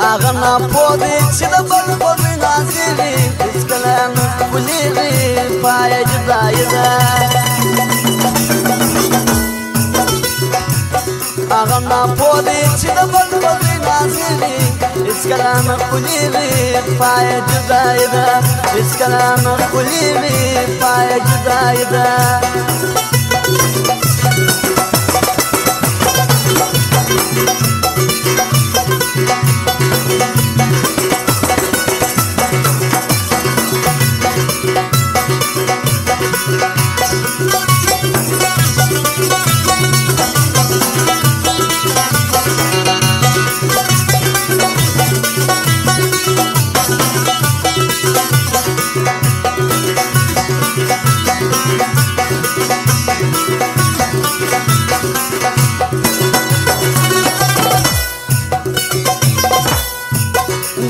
اغنا پودي چې د بل په نازلي اس کلام ولېږي پای جدای ده اغنا پودي چې د بل په نازلي اس کلام ولېږي پای جدای ده اس کلام ولېږي پای جدای ده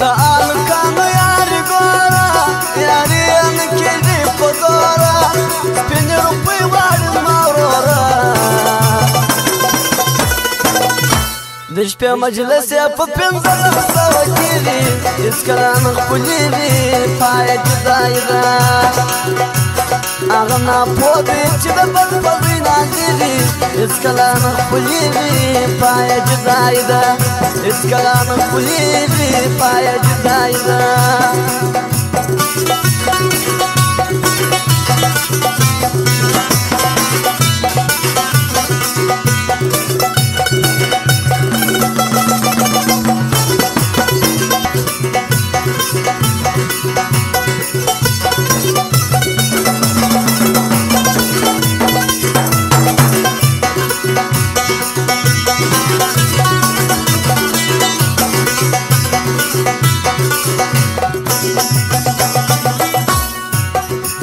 دا الکانو یاری ګورا یاری ان کې دې پدورا سپین روپي وړ مورورا د شپې مجلس په پنځه سو کېږي اس کلام خپلېږي پای جدای ده اغنا پودي چې د بل په نازلي اس کلام خپلېږي پای جدای ده اس کلام خپلېږي پای جدای ده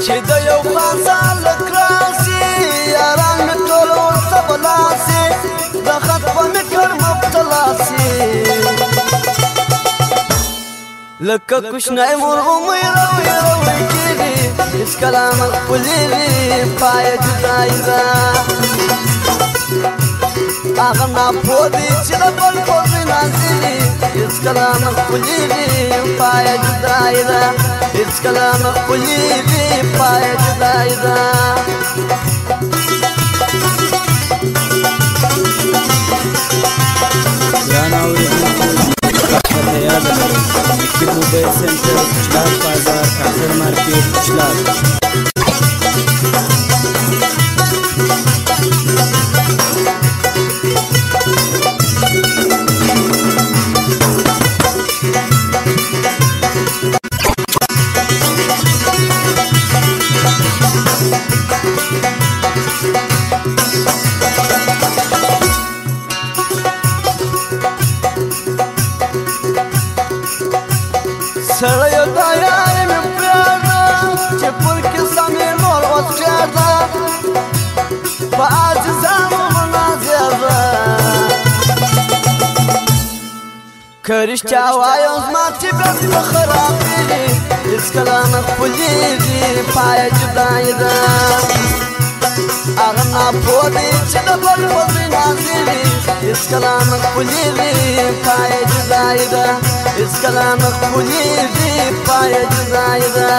چې د یو خاصه لکراسي یاران مې ټول ورته بلاسي د خط په مې کړ مبتلاسي لکه کوشنی مرغومۍ روی روی کېږي هېڅ کلام خپلېږي پای جدای ده هغه ناپوهي چې د بل په نازلي هېڅ کلام خپلېږي پای جدای ده هېڅ کلام خپلېږي پای جدای ده ګران اورېدونکو تاسو ته یاد لرئ مکتب موبایل سنټر چلار بازار کاکړ مارکېټ چلار سړیو دا یاري مې پرېږده چې پر کیسه مې نور وڅېږده په عاجزانو مناظره که رښتیا وایم زما طبیعت نه خرابېږي هېڅکله نه خپلېږي پای جدای ده هغه ناپوه دی چې د بل په زوی نازلي هېڅکله نه خپلېږي پای جدای ده هېڅکله نه خپلېږي پای جدای ده